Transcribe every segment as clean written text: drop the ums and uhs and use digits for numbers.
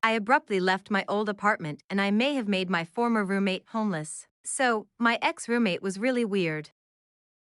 I abruptly left my old apartment and I may have made my former roommate homeless. So, my ex-roommate was really weird.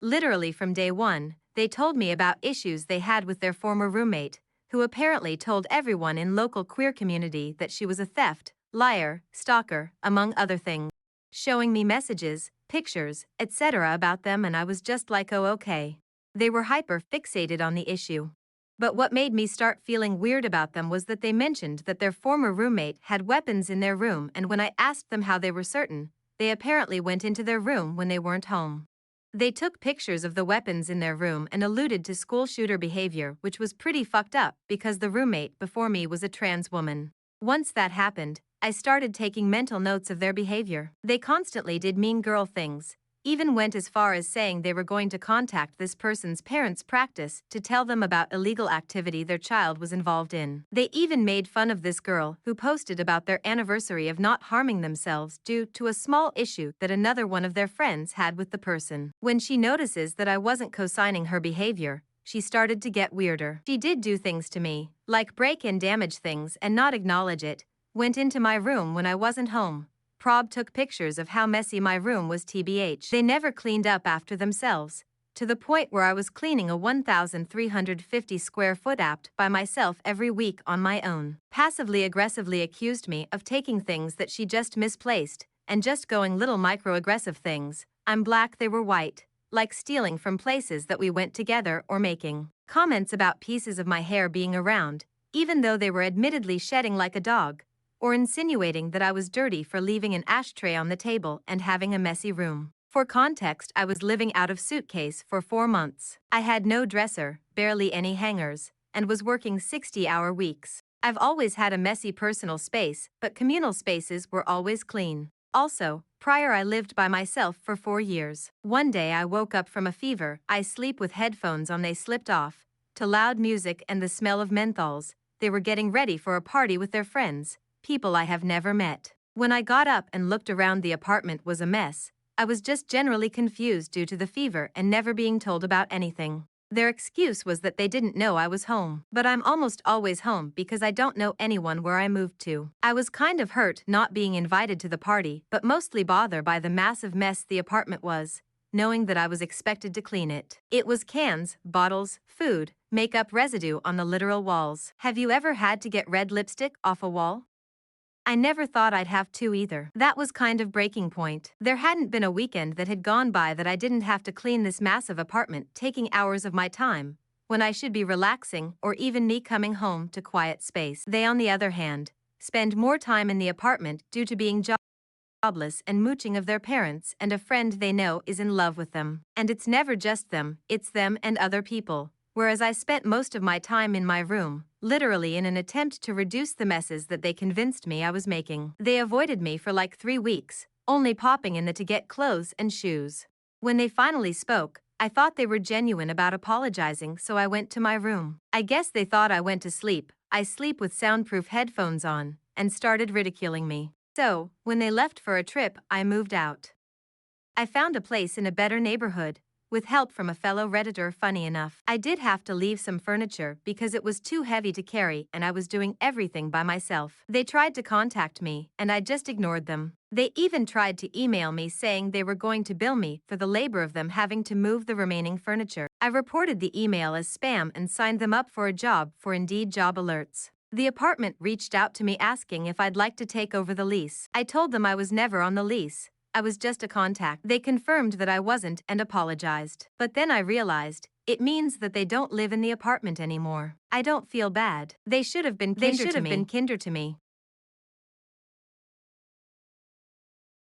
Literally from day one, they told me about issues they had with their former roommate, who apparently told everyone in local queer community that she was a theft, liar, stalker, among other things. Showing me messages, pictures, etc. about them, and I was just like, oh okay. They were hyper fixated on the issue. But what made me start feeling weird about them was that they mentioned that their former roommate had weapons in their room, and when I asked them how they were certain, they apparently went into their room when they weren't home. They took pictures of the weapons in their room and alluded to school shooter behavior, which was pretty fucked up because the roommate before me was a trans woman. Once that happened, I started taking mental notes of their behavior. They constantly did mean girl things, even went as far as saying they were going to contact this person's parents' practice to tell them about illegal activity their child was involved in. They even made fun of this girl who posted about their anniversary of not harming themselves due to a small issue that another one of their friends had with the person. When she notices that I wasn't co-signing her behavior, she started to get weirder. She did do things to me, like break and damage things and not acknowledge it, went into my room when I wasn't home. Prob took pictures of how messy my room was tbh. They never cleaned up after themselves, to the point where I was cleaning a 1,350 square foot apt by myself every week on my own. Passively aggressively accused me of taking things that she just misplaced, and just going little microaggressive things. I'm black, they were white, like stealing from places that we went together, or making comments about pieces of my hair being around, even though they were admittedly shedding like a dog, or insinuating that I was dirty for leaving an ashtray on the table and having a messy room. For context, I was living out of suitcase for 4 months. I had no dresser, barely any hangers, and was working 60-hour weeks. I've always had a messy personal space, but communal spaces were always clean. Also, prior I lived by myself for 4 years. One day I woke up from a fever. I sleep with headphones on, they slipped off, to loud music and the smell of menthols. They were getting ready for a party with their friends, people I have never met. When I got up and looked around, the apartment was a mess. I was just generally confused due to the fever and never being told about anything. Their excuse was that they didn't know I was home. But I'm almost always home because I don't know anyone where I moved to. I was kind of hurt not being invited to the party, but mostly bothered by the massive mess the apartment was, knowing that I was expected to clean it. It was cans, bottles, food, makeup residue on the literal walls. Have you ever had to get red lipstick off a wall? I never thought I'd have to either. That was kind of breaking point. There hadn't been a weekend that had gone by that I didn't have to clean this massive apartment, taking hours of my time, when I should be relaxing, or even me coming home to quiet space. They, on the other hand, spend more time in the apartment due to being jobless and mooching of their parents, and a friend they know is in love with them. And it's never just them, it's them and other people. Whereas I spent most of my time in my room, literally in an attempt to reduce the messes that they convinced me I was making. They avoided me for like 3 weeks, only popping in to get clothes and shoes. When they finally spoke, I thought they were genuine about apologizing, so I went to my room. I guess they thought I went to sleep. I sleep with soundproof headphones on, and started ridiculing me. So, when they left for a trip, I moved out. I found a place in a better neighborhood, with help from a fellow Redditor. Funny enough, I did have to leave some furniture because it was too heavy to carry and I was doing everything by myself. They tried to contact me, and I just ignored them. They even tried to email me saying they were going to bill me for the labor of them having to move the remaining furniture. I reported the email as spam and signed them up for a job for Indeed job alerts. The apartment reached out to me asking if I'd like to take over the lease. I told them I was never on the lease. I was just a contact. They confirmed that I wasn't and apologized. But then I realized, it means that they don't live in the apartment anymore. I don't feel bad. They should have been kinder to me.